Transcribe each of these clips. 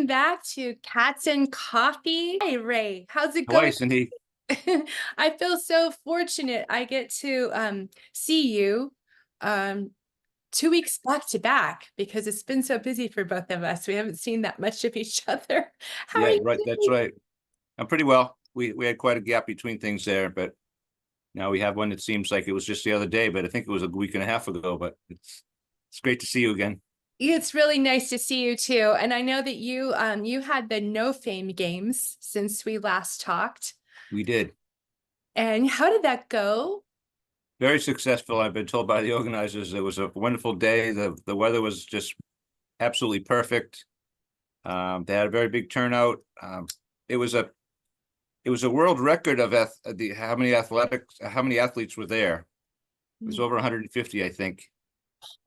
welcome back to Cats and Coffee. Hey, Ray, how's it going? Twice, and he, I feel so fortunate I get to see you 2 weeks back to back because it's been so busy for both of us. We haven't seen that much of each other. How are yeah, you right. That's doing? right. I'm pretty well. We had quite a gap between things there, but now we have one that seems like it was just the other day, but I think it was a week and a half ago. But it's great to see you again. It's really nice to see you too. And I know that you had the No Fame games since we last talked. We did. And how did that go? Very successful. I've been told by the organizers it was a wonderful day. The weather was just absolutely perfect. They had a very big turnout. It was a it was a world record of how many athletes were there. It was over 150, I think.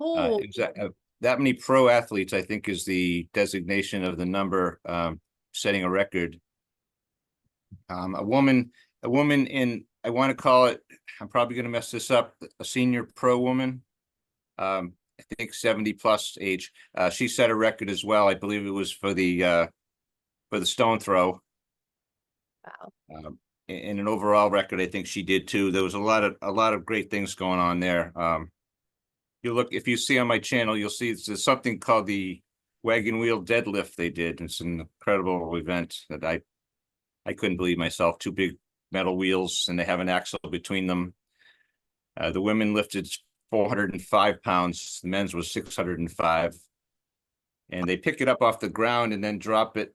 Oh, That many pro athletes, I think, is the designation of the number setting a record. A woman in, I want to call it, I'm probably going to mess this up, a senior pro woman, I think 70 plus age. She set a record as well. I believe it was for the stone throw. wow. In an overall record, I think she did too. There was a lot of great things going on there. You look, if you see on my channel, you'll see there's something called the wagon wheel deadlift they did. It's an incredible event that I couldn't believe myself. Two big metal wheels, and they have an axle between them. The women lifted 405 pounds. The men's was 605. And they pick it up off the ground and then drop it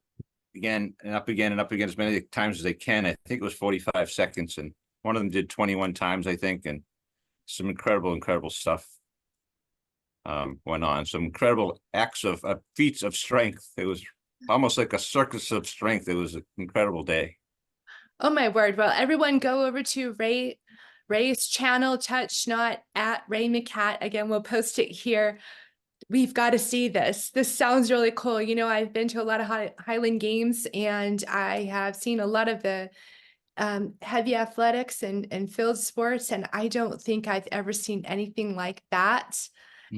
again and up again and up again as many times as they can. I think it was 45 seconds. And one of them did 21 times, I think. And some incredible stuff went on. Some incredible acts of feats of strength. It was almost like a circus of strength. It was an incredible day. Oh my word. Well, everyone go over to Ray's channel, Touch Not at Ray McCat. Again, we'll post it here. We've got to see this. This sounds really cool. You know, I've been to a lot of Highland games and I have seen a lot of the heavy athletics and field sports, and I don't think I've ever seen anything like that.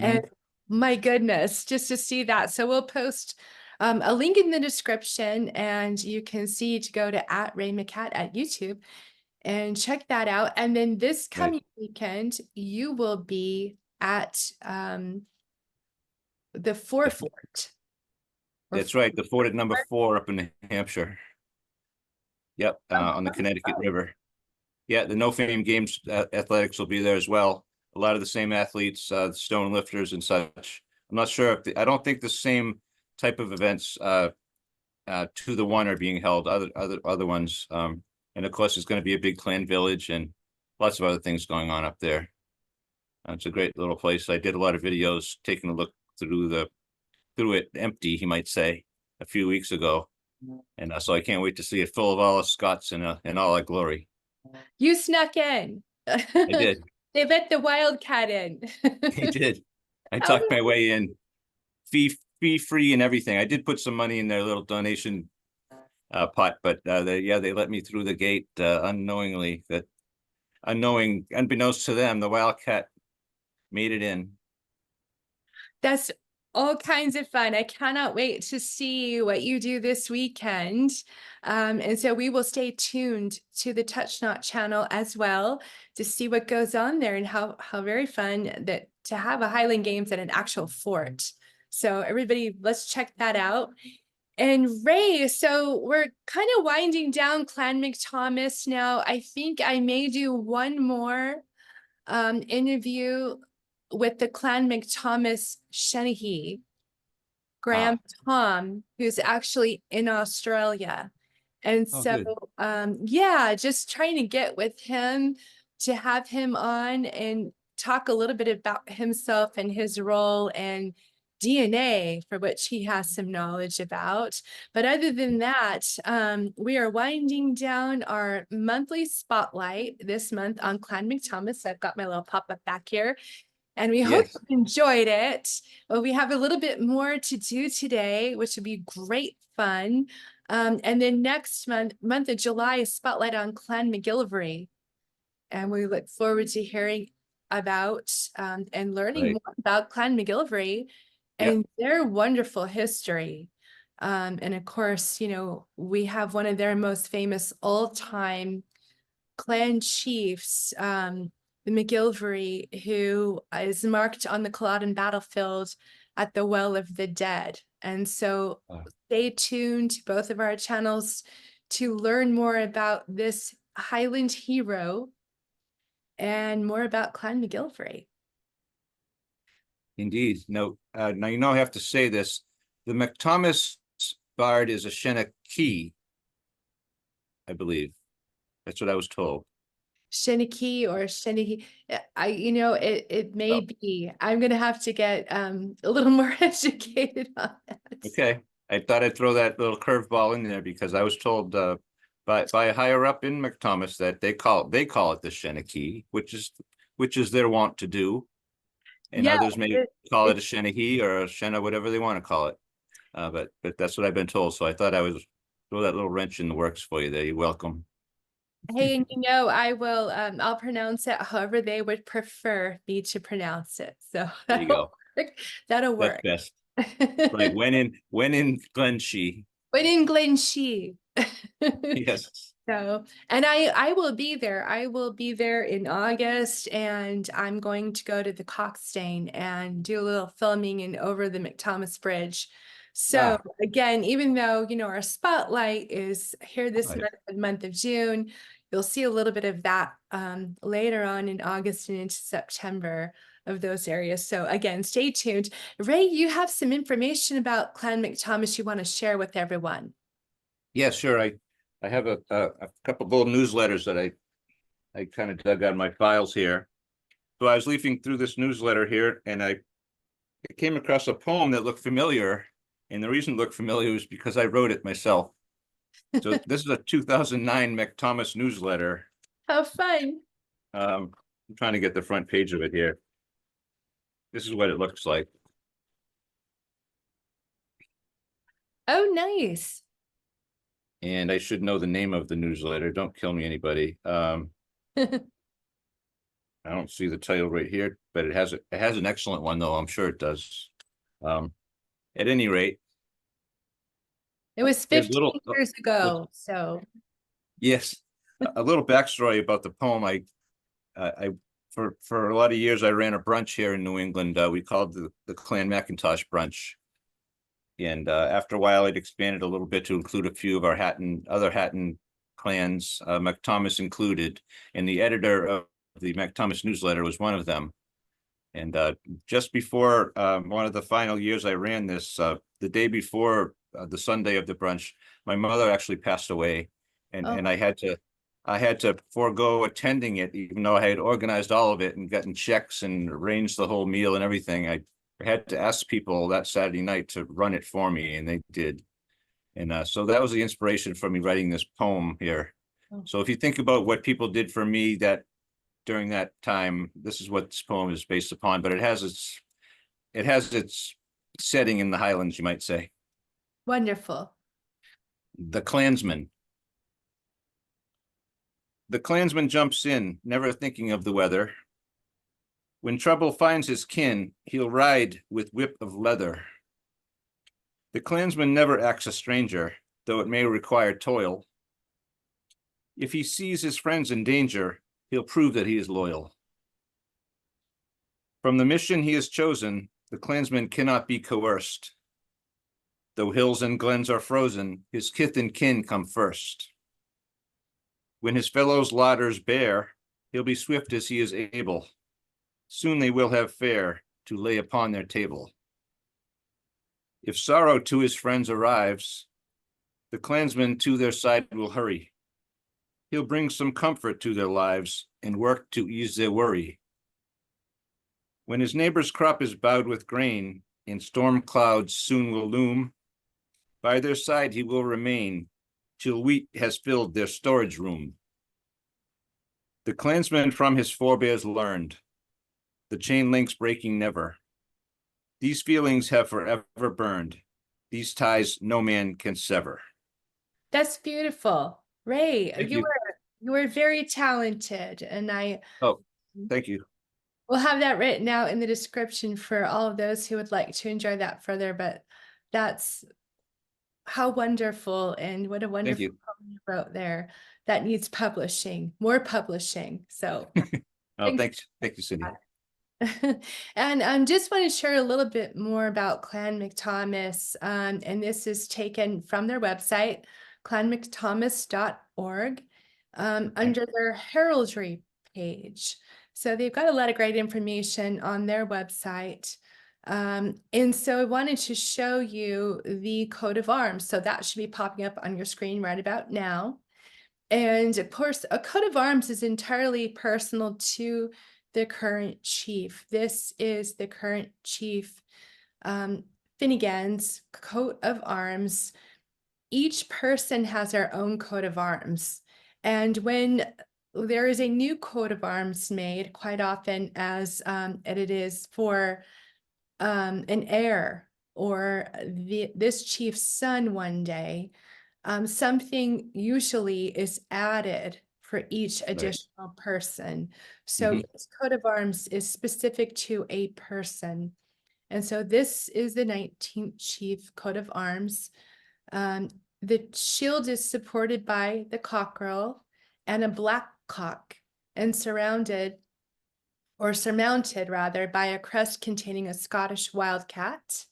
And Mhm. my goodness, just to see that. So we'll post a link in the description, and you can see to go to at Ray McCat at YouTube and check that out. And then this Right. coming weekend, you will be at the forefort. Or That's right. The fort at number 4 up in New Hampshire. Yep, on the Connecticut River. Yeah, the No Fame Games athletics will be there as well. A lot of the same athletes, stone lifters and such. I'm not sure if I don't think the same type of events 2-to-1 are being held. Other ones, and of course, it's going to be a big clan village and lots of other things going on up there. It's a great little place. I did a lot of videos taking a look through it empty, you might say, a few weeks ago, and so I can't wait to see it full of all the Scots in all our glory. You snuck in. I did. They let the wildcat in. I did. I How talked my way in, fee free and everything. I did put some money in their little donation pot, but they let me through the gate unknowingly. Unbeknownst to them, the wildcat made it in. That's all kinds of fun. I cannot wait to see what you do this weekend. And so we will stay tuned to the Touch Not channel as well to see what goes on there, and how very fun that to have a Highland Games at an actual fort. So everybody, let's check that out. And Ray, so we're kind of winding down Clan McThomas now. I think I may do one more interview with the Clan McThomas Shenehee, Graham Wow. Tom, who's actually in Australia. And Oh, so, good. yeah, just trying to get with him to have him on and talk a little bit about himself and his role and DNA, for which he has some knowledge about. But other than that, we are winding down our monthly spotlight this month on Clan McThomas. I've got my little pop-up back here, and we hope Yes. you enjoyed it. Well, we have a little bit more to do today, which will be great fun. And then next month of July, is spotlight on Clan McGillivray. And we look forward to hearing about and learning Right. more about Clan McGillivray Yeah. and their wonderful history. And of course, we have one of their most famous all-time clan chiefs, the McGilvery, who is marked on the Culloden battlefield at the Well of the Dead. And so stay tuned to both of our channels to learn more about this Highland hero and more about Clan McGilvery. Indeed. No, now I have to say this. The MacThomas bard is a Shenandoah, I believe. That's what I was told. Shinnicky or Shinnicky. It may be. I'm gonna have to get a little more educated on that. Okay. I thought I'd throw that little curveball in there because I was told by a higher up in McThomas that they call it the Shenandoah, which is their wont to do. And Yeah, others may call it a Shenandoah or a Shenna, whatever they want to call it. But that's what I've been told. So I thought I would throw that little wrench in the works for you there. You're welcome. hey, and I will I'll pronounce it however they would prefer me to pronounce it. So There you go. that'll That's work. best. Right. When in Quechee. But in Quechee. Yes. So, and I will be there. I will be there in August, and I'm going to go to the Coxstain and do a little filming and over the McThomas Bridge. So again, even though our spotlight is here this Right. month of June, you'll see a little bit of that later on in August and into September of those areas. So again, stay tuned. Ray, you have some information about Clan McThomas you want to share with everyone. Yeah, sure. I have a couple of little newsletters that I kind of dug out of my files here. So I was leafing through this newsletter here, and I came across a poem that looked familiar. And the reason it looked familiar was because I wrote it myself. So this is a 2009 McThomas newsletter. How fun. I'm trying to get the front page of it here. This is what it looks like. Oh, nice. And I should know the name of the newsletter. Don't kill me, anybody. I don't see the title right here, but it has an excellent one, though. I'm sure it does. At any rate, It was there's 15 years ago, so. Yes, a little backstory about the poem. I for a lot of years I ran a brunch here in New England. We called the Clan Macintosh brunch, and after a while it expanded a little bit to include a few of our other Hatton clans, MacThomas included, and the editor of the MacThomas newsletter was one of them. And just before one of the final years I ran this, the day before the Sunday of the brunch, my mother actually passed away, and I had to forego attending it, even though I had organized all of it and gotten checks and arranged the whole meal and everything. I had to ask people that Saturday night to run it for me, and they did. And so that was the inspiration for me writing this poem here. So if you think about what people did for me during that time, this is what this poem is based upon, but it has its setting in the Highlands, you might say. Wonderful. The Clansman. The clansman jumps in, never thinking of the weather. When trouble finds his kin, he'll ride with whip of leather. The clansman never acts a stranger, though it may require toil. If he sees his friends in danger, he'll prove that he is loyal. From the mission he has chosen, the clansman cannot be coerced. Though hills and glens are frozen, his kith and kin come first. When his fellows' ladders bear, he'll be swift as he is able. Soon they will have fare to lay upon their table. If sorrow to his friends arrives, the clansman to their side will hurry. He'll bring some comfort to their lives and work to ease their worry. When his neighbor's crop is bowed with grain and storm clouds soon will loom, by their side he will remain till wheat has filled their storage room. The clansman from his forebears learned, the chain links breaking never. These feelings have forever burned. These ties no man can sever. That's beautiful. Ray, Thank you you. were very talented, and I Thank you. will have that written out in the description for all of those who would like to enjoy that further, but that's how wonderful, and what a Thank wonderful you. poem you wrote there. That needs publishing, more publishing. So Oh, thanks. thanks. Thank you, Cindy. And just want to share a little bit more about Clan McThomas. And this is taken from their website, clanmcthomas.org, under their heraldry page. So they've got a lot of great information on their website. And so I wanted to show you the coat of arms. So that should be popping up on your screen right about now. And of course, a coat of arms is entirely personal to the current chief. This is the current chief, Finnegan's coat of arms. Each person has their own coat of arms. And when there is a new coat of arms made, quite often as it is for an heir or this chief's son one day, something usually is added for each Right. additional person. So Mhm. each coat of arms is specific to a person. And so this is the 19th chief coat of arms. Um, the shield is supported by the cockerel and a black cock, and surmounted rather, by a crest containing a Scottish wildcat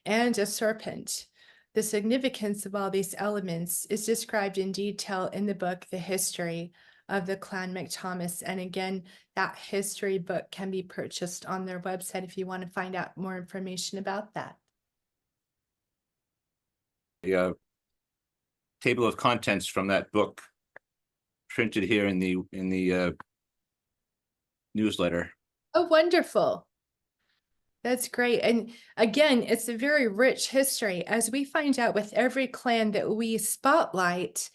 and a serpent. The significance of all these elements is described in detail in the book, The History of the Clan McThomas. And again, that history book can be purchased on their website if you want to find out more information about that. The table of contents from that book printed here in the newsletter. Oh, wonderful. That's great. And again, it's a very rich history, as we find out with every clan that we spotlight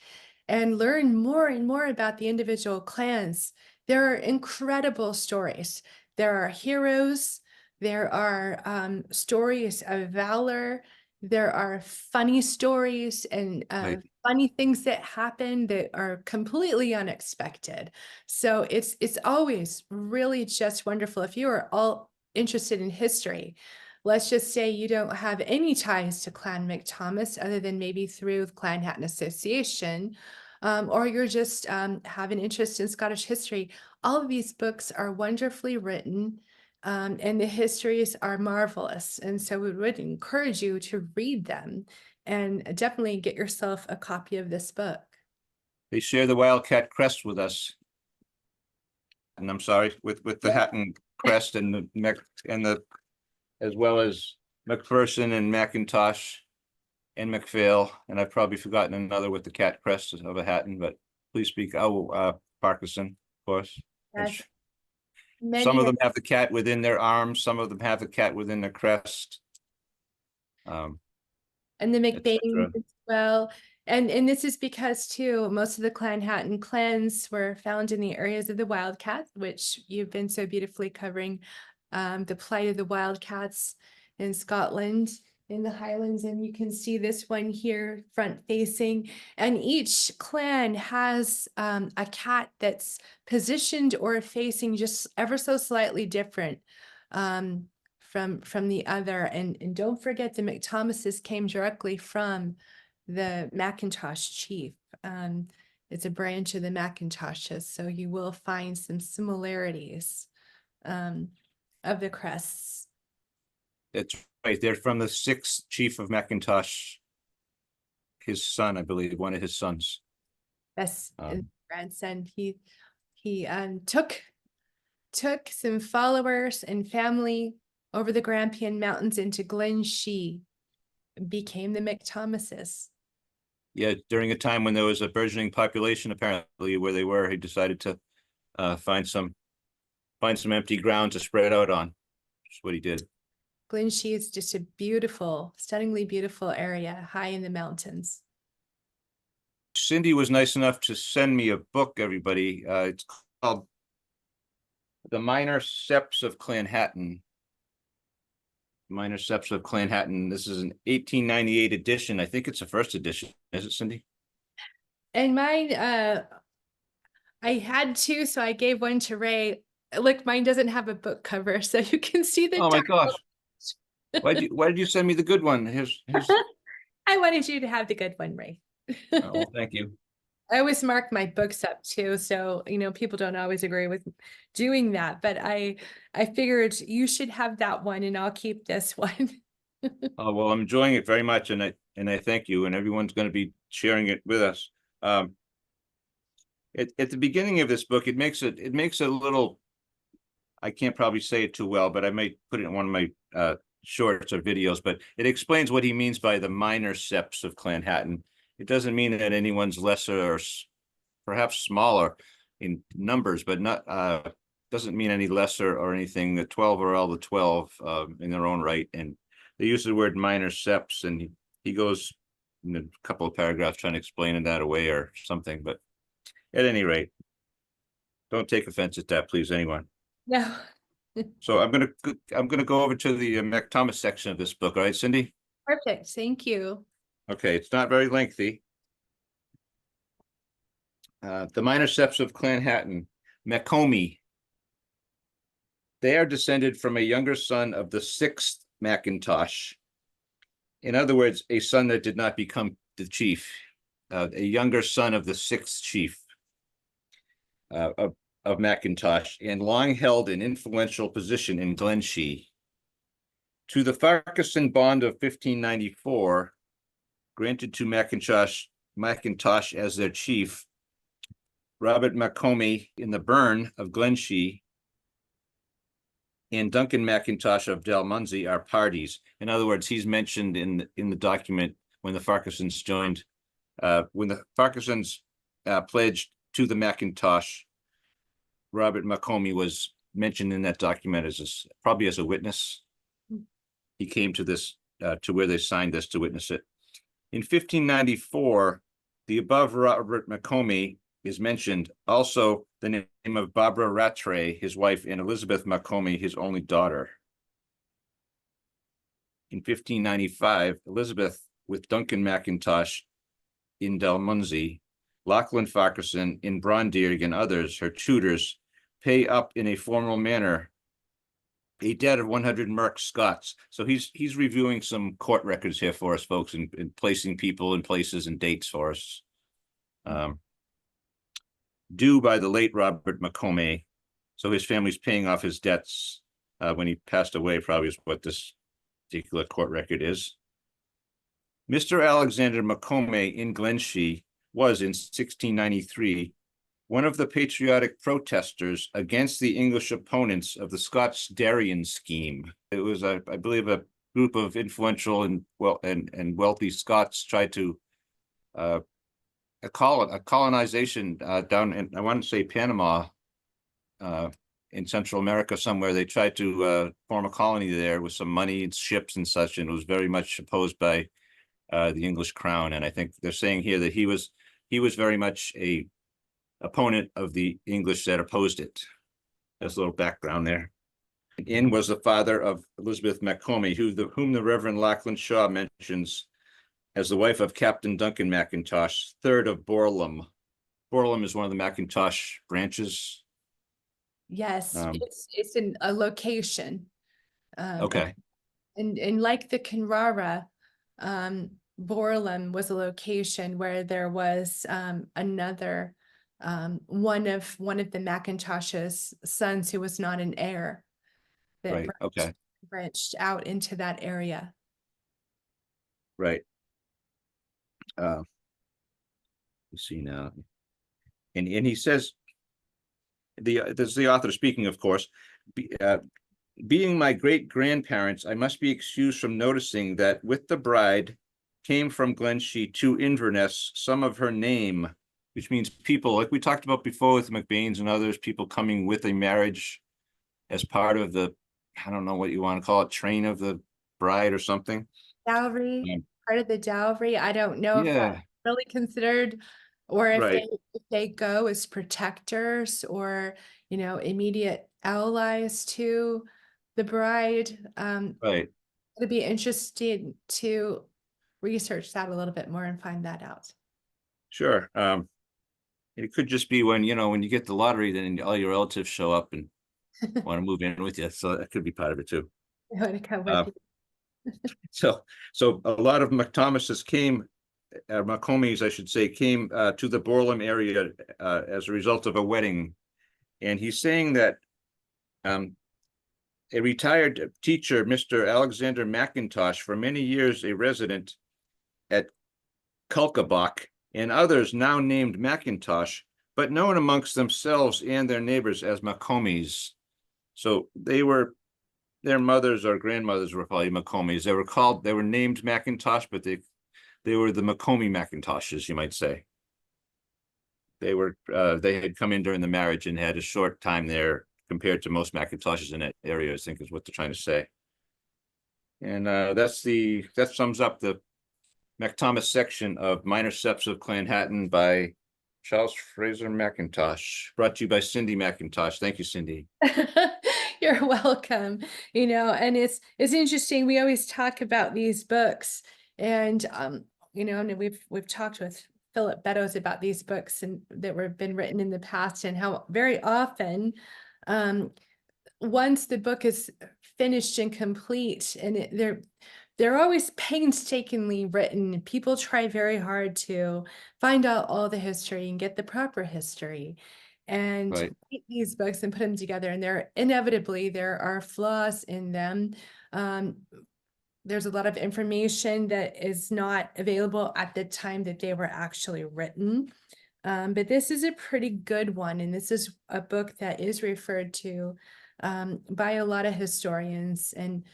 and learn more and more about the individual clans. There are incredible stories. There are heroes. There are stories of valor. There are funny stories and Right. funny things that happen that are completely unexpected. So it's always really just wonderful. If you are all interested in history, let's just say you don't have any ties to Clan McThomas other than maybe through the ClanChattanAssociation, or you're just have an interest in Scottish history. All of these books are wonderfully written, and the histories are marvelous. And so we would encourage you to read them and definitely get yourself a copy of this book. They share the wildcat crest with us. And I'm sorry, with the Hatton crest and the as well as McPherson and McIntosh and McPhail, and I've probably forgotten another with the cat crest of a Hatton, but please speak. Oh, Parkinson, of course. Yes, Some many. of them have the cat within their arms, some of them have the cat within their crest. And the Etc. McBains as well. And this is because too, most of the Clanhattan clans were found in the areas of the wildcat, which you've been so beautifully covering, the plight of the wildcats in Scotland, in the Highlands. And you can see this one here front facing. And each clan has a cat that's positioned or facing just ever so slightly different. From the other. And don't forget, the McThomases came directly from the Macintosh chief. It's a branch of the Macintoshes, so you will find some similarities of the crests. That's right. They're from the sixth chief of McIntosh. His son, I believe, one of his sons. Yes, grandson. He took some followers and family over the Grampian Mountains into Quechee, became the McThomases. Yeah, during a time when there was a burgeoning population, apparently where they were, he decided to find some empty ground to spread out on. That's what he did. Quechee is just a beautiful, stunningly beautiful area high in the mountains. Cindy was nice enough to send me a book, everybody. It's called The Minor Septs of Clanhattan. Minor Septs of Clanhattan. This is an 1898 edition. I think it's the first edition. Is it, Cindy? And mine, I had two, so I gave one to Ray. Look, mine doesn't have a book cover, so you can see the Oh my title. gosh. Why did you send me the good one? Here's I I wanted you to have the good one, Ray. Oh, thank you. I always mark my books up too, so people don't always agree with doing that, but I figured you should have that one, and I'll keep this one. Oh, well, I'm enjoying it very much, and I thank you, and everyone's going to be sharing it with us. At the beginning of this book, it makes a little. I can't probably say it too well, but I might put it in one of my shorts or videos. But it explains what he means by the minor septs of ClanChattan. It doesn't mean that anyone's lesser or perhaps smaller in numbers, but not doesn't mean any lesser or anything. The 12 are all the 12 in their own right, and they use the word minor septs, and he goes in a couple of paragraphs trying to explain that away or something. But at any rate, don't take offense at that, please, anyone. No. So I'm gonna go over to the MacThomas section of this book. All right, Cindy? Perfect. Thank you. Okay, it's not very lengthy. The minor septs of ClanChattan, McComie. They are descended from a younger son of the sixth Macintosh. In other words, a son that did not become the chief, a younger son of the sixth chief of Macintosh, and long held an influential position in Quechee. To the Farquharson Bond of 1594, granted to Macintosh as their chief, Robert McComie in the Burn of Quechee and Duncan Macintosh of Dalmunsey are parties. In other words, he's mentioned in the document when the Farquharsons joined, when the Farquharsons pledged to the Macintosh, Robert McComie was mentioned in that document as probably as a witness. He came to this to where they signed this to witness it. In 1594, the above Robert McComie is mentioned. Also, the name of Barbara Rattray, his wife, and Elizabeth McComie, his only daughter. In 1595, Elizabeth, with Duncan Macintosh in Dalmunsey, Lachlan Farquharson in Bronderig, and others, her tutors, pay up in a formal manner a debt of 100 merk Scots. So he's reviewing some court records here for us, folks, and placing people in places and dates for us. Due by the late Robert McComie. So his family's paying off his debts when he passed away, probably is what this particular court record is. Mr. Alexander McComie in Quechee was in 1693 one of the patriotic protesters against the English opponents of the Scots Darien scheme. It was, I believe, a group of influential and wealthy Scots tried to a colonization down in, I want to say, Panama, in Central America somewhere. They tried to form a colony there with some money and ships and such, and it was very much opposed by the English crown. And I think they're saying here that he was very much a opponent of the English that opposed it. There's a little background there. In was the father of Elizabeth McComie, whom the Reverend Lachlan Shaw mentions as the wife of Captain Duncan Macintosh, third of Borlum. Borlum is one of the Macintosh branches. Yes, it's in a location. Okay. And like the Kinrara, Borlum was a location where there was another one of the Macintosh's sons who was not an heir that Right. Okay. branched out into that area. Right. You see now, and he says, this is the author speaking, of course. Being my great grandparents, I must be excused from noticing that with the bride came from Quechee to Inverness some of her name, which means people, like we talked about before with McBain's and others, people coming with a marriage as part of the, I don't know what you want to call it, train of the bride or something. Dowry, part of the dowry. I don't know if Yeah. that's really considered, or if Right. they go as protectors or immediate allies to the bride. Right. It'd be interesting to research that a little bit more and find that out. Sure. It could just be when you get the lottery, then all your relatives show up and want to move in with you. So that could be part of it too. I want to come with you. So a lot of McThomases came, McComies, I should say, came to the Borlam area as a result of a wedding. And he's saying that a retired teacher, Mr. Alexander McIntosh, for many years a resident at Kulkabach, and others now named McIntosh, but known amongst themselves and their neighbors as McComies. So their mothers or grandmothers were probably McComies. They were named McIntosh, but they were the McComie McIntoshes, you might say. They had come in during the marriage and had a short time there compared to most McIntoshes in that area, I think is what they're trying to say. And that sums up the MacThomas section of Minor Steps of ClanChattan by Charles Fraser McIntosh, brought to you by Cindy McIntosh. Thank you, Cindy. You're welcome. And it's interesting. We always talk about these books, and and we've talked with Philip Beddoes about these books and that were been written in the past, and how very often, once the book is finished and complete, and they're always painstakingly written. People try very hard to find out all the history and get the proper history, and Right. write these books and put them together. And there are flaws in them. There's a lot of information that is not available at the time that they were actually written. But this is a pretty good one, and this is a book that is referred to by a lot of historians and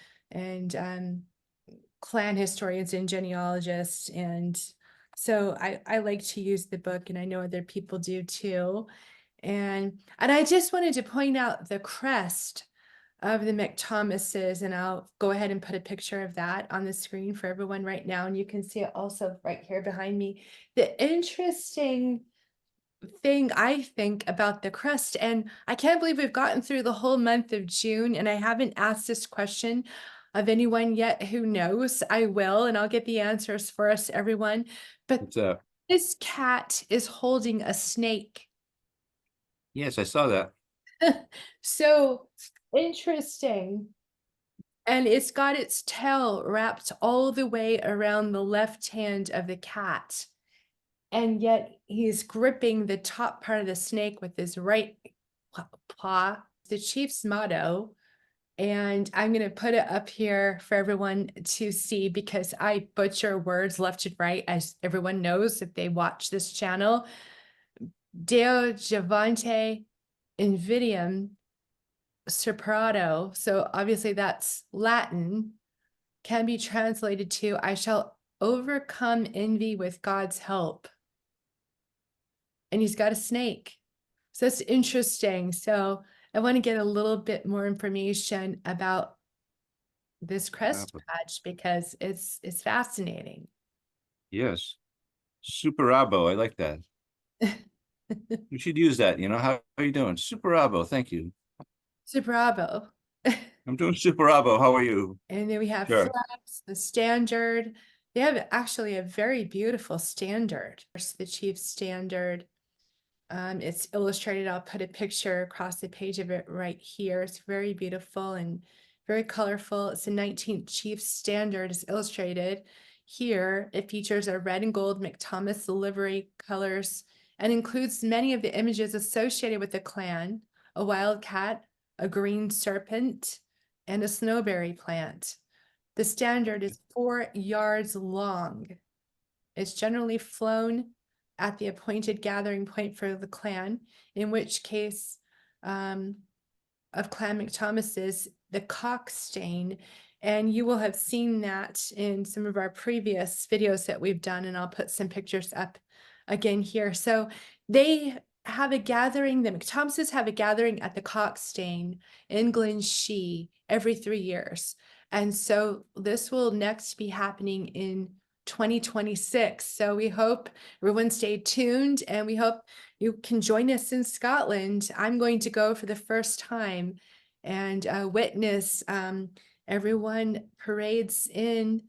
clan historians and genealogists. And so I like to use the book, and I know other people do too. And I just wanted to point out the crest of the McThomases, and I'll go ahead and put a picture of that on the screen for everyone right now. And you can see it also right here behind me. The interesting thing I think about the crest, and I can't believe we've gotten through the whole month of June and I haven't asked this question of anyone yet who knows. I will, and I'll get the answers for us, everyone. But this cat is holding a snake. Yes, I saw that. So interesting. And it's got its tail wrapped all the way around the left hand of the cat. And yet he's gripping the top part of the snake with his right paw. The chief's motto, and I'm going to put it up here for everyone to see because I butcher words left and right, as everyone knows if they watch this channel. Deo Javante Invidium Separato. So obviously that's Latin, can be translated to I shall overcome envy with God's help. And he's got a snake. So that's interesting. So I want to get a little bit more information about this crest patch because it's fascinating. Yes. Super Abo. I like that. You should use that. How are you doing? Super Abo. Thank you. Bravo. I'm doing Super Abo. How are you? And then we have Sure. flags, the standard. They have actually a very beautiful standard. There's the chief's standard. It's illustrated. I'll put a picture across the page of it right here. It's very beautiful and very colorful. It's the 19th Chief Standard. It's illustrated here. It features a red and gold MacThomas livery colors and includes many of the images associated with the clan: a wildcat, a green serpent, and a snowberry plant. The standard is 4 yards long. It's generally flown at the appointed gathering point for the clan, in which case of Clan McThomas's, the cock stain. And you will have seen that in some of our previous videos that we've done, and I'll put some pictures up again here. So they have a gathering, the McThomases have a gathering at the cock stain in Quechee every 3 years. And so this will next be happening in 2026. So we hope everyone stay tuned, and we hope you can join us in Scotland. I'm going to go for the first time and witness everyone parades in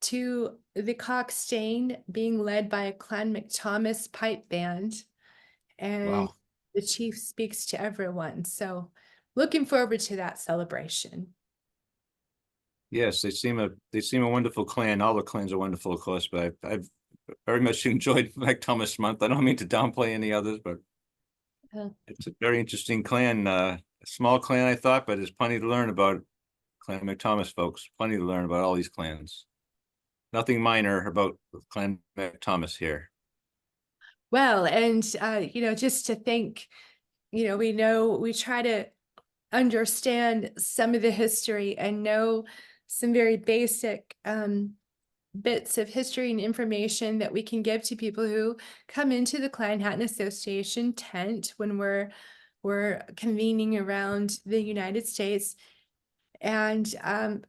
to the cock stain being led by a Clan McThomas pipe band, and the chief speaks to everyone. So looking forward to that celebration. Yes, they seem a wonderful clan. All the clans are wonderful, of course, but I've very much enjoyed McThomas month. I don't mean to downplay any others, but Uh, it's a very interesting clan. A small clan, I thought, but there's plenty to learn about Clan McThomas, folks. Plenty to learn about all these clans. Nothing minor about Clan McThomas here. Well, and just to think, we try to understand some of the history and know some very basic bits of history and information that we can give to people who come into the ClanChattanAssociation tent when we're convening around the United States. And I'm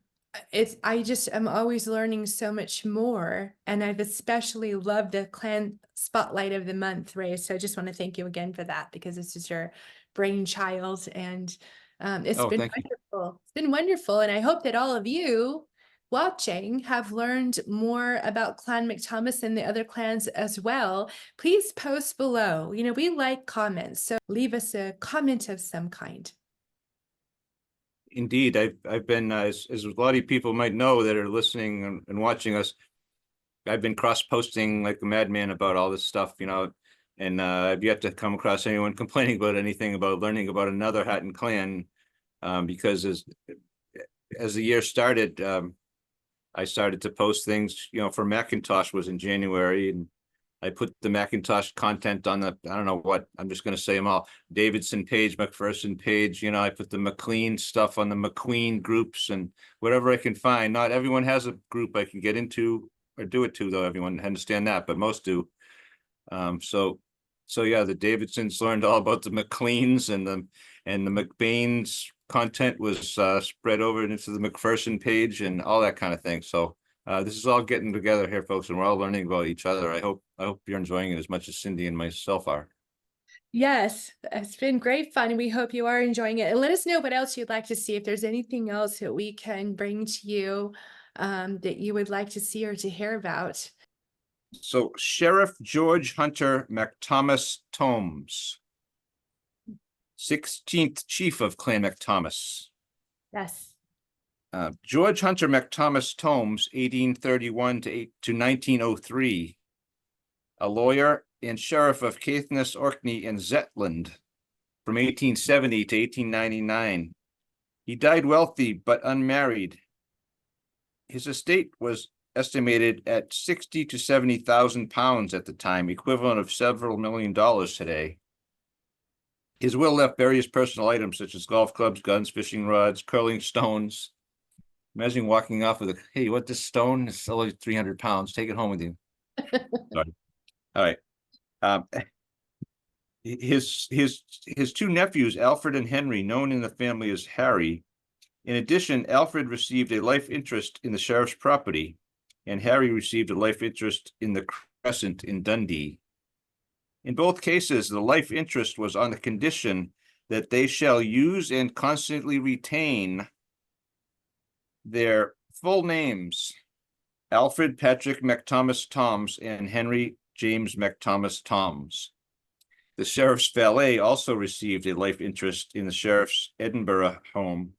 always learning so much more. And I've especially loved the Clan Spotlight of the Month, Ray. So I just want to thank you again for that, because this is your brainchild. And it's Oh, been thank you. wonderful. It's been wonderful. And I hope that all of you watching have learned more about Clan McThomas and the other clans as well. Please post below. We like comments, so leave us a comment of some kind. Indeed, I've been as a lot of people might know that are listening and watching us. I've been cross-posting like a madman about all this stuff, and I've yet to come across anyone complaining about anything about learning about another Hatton clan. Because as the year started, I started to post things, for Macintosh was in January, and I put the Macintosh content on the, I don't know what, I'm just going to say them all. Davidson page, McPherson page, I put the McLean stuff on the McQueen groups and whatever I can find. Not everyone has a group I can get into or do it to, though. Everyone understand that, but most do. So yeah, the Davidsons learned all about the McLeans, and the McBains content was spread over into the McPherson page and all that kind of thing. So this is all getting together here, folks, and we're all learning about each other. I hope you're enjoying it as much as Cindy and myself are. Yes, it's been great fun. We hope you are enjoying it. And let us know what else you'd like to see. If there's anything else that we can bring to you that you would like to see or to hear about. So Sheriff George Hunter McThomas Tomes, 16th Chief of Clan McThomas. Yes. George Hunter McThomas Tomes, 1831 to 1903, a lawyer and sheriff of Caithness, Orkney, and Zetland from 1870 to 1899. He died wealthy but unmarried. His estate was estimated at 60 to 70,000 pounds at the time, equivalent of several $1 million today. His will left various personal items such as golf clubs, guns, fishing rods, curling stones. Imagine walking off with hey, what, this stone? It's only 300 pounds. Take it home with you. Sorry. All right. His two nephews, Alfred and Henry, known in the family as Harry. In addition, Alfred received a life interest in the sheriff's property, and Harry received a life interest in the Crescent in Dundee. In both cases, the life interest was on the condition that they shall use and constantly retain their full names, Alfred Patrick McThomas Toms and Henry James McThomas Toms. The sheriff's valet also received a life interest in the sheriff's Edinburgh home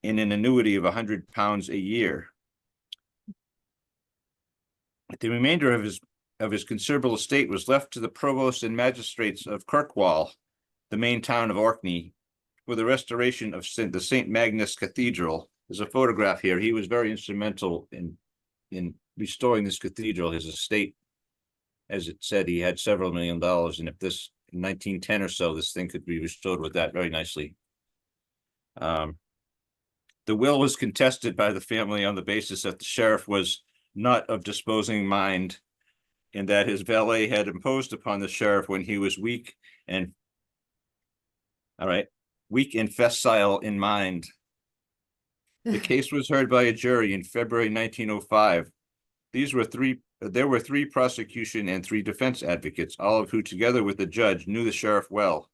in an annuity of £100 a year. The remainder of his considerable estate was left to the provost and magistrates of Kirkwall, the main town of Orkney, for the restoration of the St. Magnus Cathedral. There's a photograph here. He was very instrumental in restoring this cathedral. His estate, as it said, he had several $1 million, and if this in 1910 or so, this thing could be restored with that very nicely. The will was contested by the family on the basis that the sheriff was not of disposing mind, and that his valet had imposed upon the sheriff when he was weak and facile in mind. The case was heard by a jury in February 1905. There were three prosecution and three defense advocates, all of who, together with the judge, knew the sheriff well.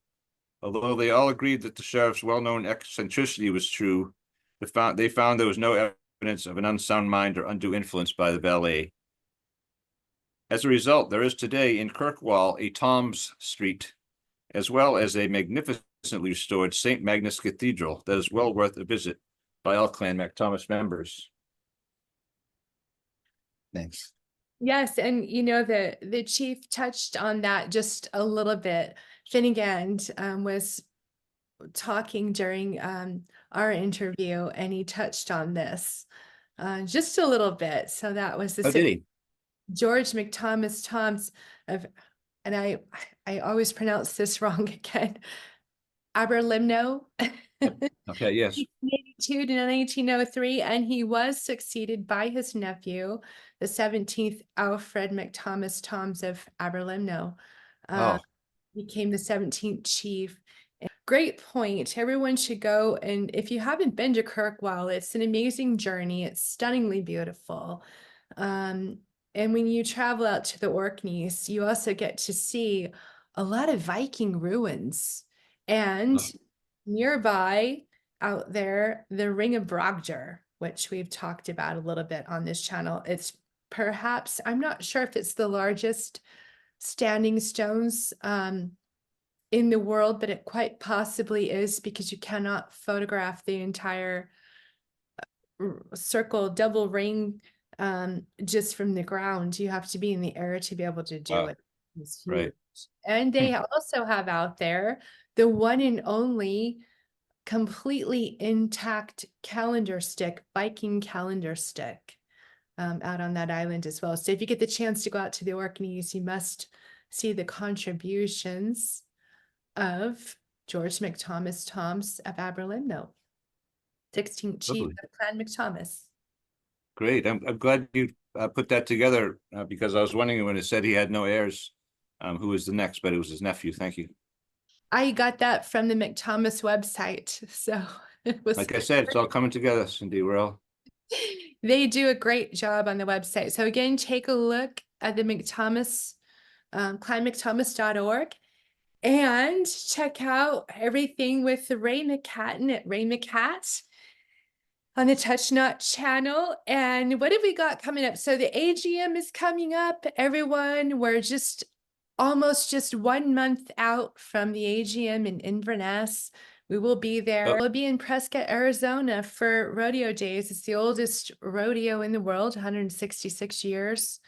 Although they all agreed that the sheriff's well-known eccentricity was true, they found there was no evidence of an unsound mind or undue influence by the valet. As a result, there is today in Kirkwall a Tom's Street, as well as a magnificently restored St. Magnus Cathedral that is well worth a visit by all Clan McThomas members. Thanks. Yes, and the chief touched on that just a little bit. Finnegan was talking during our interview, and he touched on this just a little bit. So that was Oh, did he? George McThomas Toms of, and I always pronounce this wrong again, Aberlimno. Okay, yes. 1882 to 1903, and he was succeeded by his nephew, the 17th Alfred McThomas Toms of Aberlimno. Oh, Became the 17th chief. Great point. Everyone should go. And if you haven't been to Kirkwall, it's an amazing journey. It's stunningly beautiful. Um, and when you travel out to the Orkneys, you also get to see a lot of Viking ruins. And oh, nearby out there, the Ring of Brogdr, which we've talked about a little bit on this channel. It's perhaps, I'm not sure if it's the largest standing stones in the world, but it quite possibly is, because you cannot photograph the entire circle double ring just from the ground. You have to be in the air to be able to do wow. it. It's huge. Right. And Hmm. they also have out there the one and only completely intact calendar stick, Viking calendar stick, out on that island as well. So if you get the chance to go out to the Orkneys, you must see the contributions of George McThomas Toms of Aberlimno, 16th chief Lovely. of Clan McThomas. Great. I'm glad you put that together because I was wondering when it said he had no heirs, who was the next, but it was his nephew. Thank you. I got that from the McThomas website, so it was. Like I said, it's all coming together, Cindy. We're all They do a great job on the website. So again, take a look at the McThomas, clanmcthomas.org, and check out everything with the Ray McCatton at Ray McCat on the Touch Not channel. And what have we got coming up? So the AGM is coming up, everyone. We're just almost just 1 month out from the AGM in Inverness. We will be there. We'll be in Prescott, Arizona for Rodeo Days. It's the oldest rodeo in the world, 166 years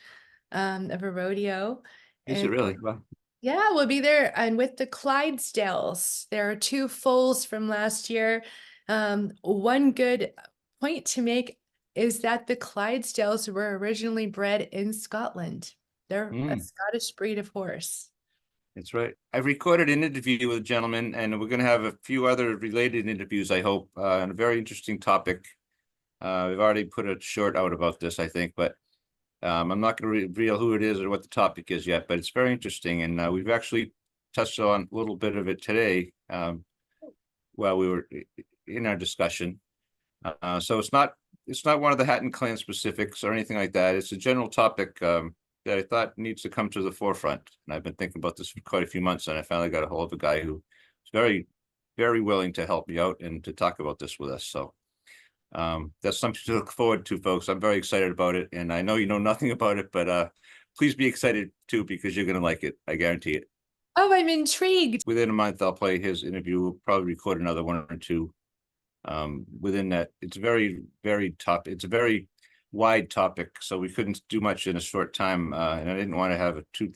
of a rodeo. is it And really? Well, yeah, we'll be there. And with the Clydesdales, there are two foals from last year. One good point to make is that the Clydesdales were originally bred in Scotland. They're a Scottish breed of horse. that's right. I've recorded an interview with a gentleman, and we're going to have a few other related interviews, I hope, on a very interesting topic. We've already put a short out about this, I think, but I'm not going to reveal who it is or what the topic is yet, but it's very interesting. And we've actually touched on a little bit of it today while we were in our discussion. So it's not one of the Hatton clan specifics or anything like that. It's a general topic that I thought needs to come to the forefront. And I've been thinking about this for quite a few months, and I finally got a hold of a guy who is very, very willing to help me out and to talk about this with us. So that's something to look forward to, folks. I'm very excited about it, and I know you know nothing about it, but please be excited too, because you're going to like it. I guarantee it. Oh, I'm intrigued. Within a month, I'll play his interview. We'll probably record another one or two. Within that, it's very, very tough. It's a very wide topic, so we couldn't do much in a short time, and I didn't want to have too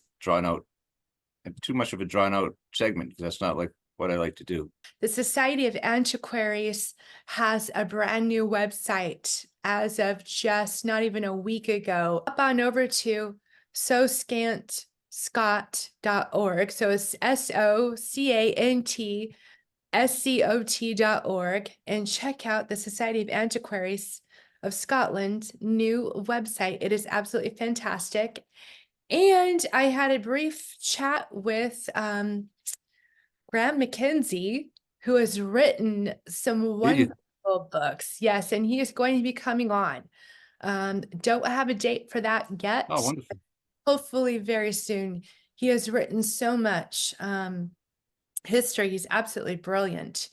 much of a drawn out segment, because that's not like what I like to do. The Society of Antiquaries has a brand new website as of just not even a week ago. Up on over to soscantscot.org. So it's SOCANTSCOT.org, and check out the Society of Antiquaries of Scotland's new website. It is absolutely fantastic. And I had a brief chat with Graham McKenzie, who has written some wonderful books. Yes, and he is going to be coming on. Don't have a date for that yet. Oh, wonderful. Hopefully very soon. He has written so much history. He's absolutely brilliant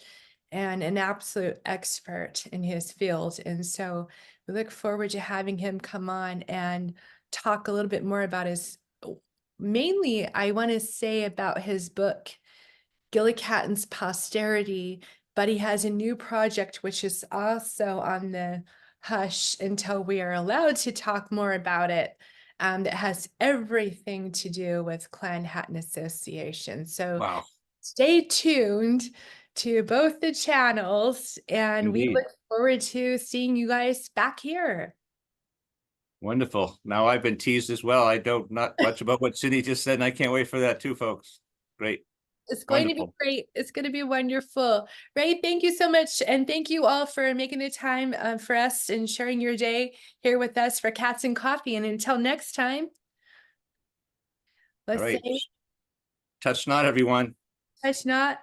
and an absolute expert in his field. And so we look forward to having him come on and talk a little bit more about mainly I want to say about his book, Gillicatton's Posterity, but he has a new project which is also on the hush until we are allowed to talk more about it. That has everything to do with Clan Hatton Association. So Wow, stay tuned to both the channels, and we indeed. look forward to seeing you guys back here. Wonderful. Now I've been teased as well. I don't not much about what Cindy just said, and I can't wait for that too, folks. Great. It's going to be Wonderful. great. It's going to be wonderful. Ray, thank you so much. And thank you all for making the time for us and sharing your day here with us for Cats and Coffee. And until next time, All let's right. say, Touch not, everyone. touch not.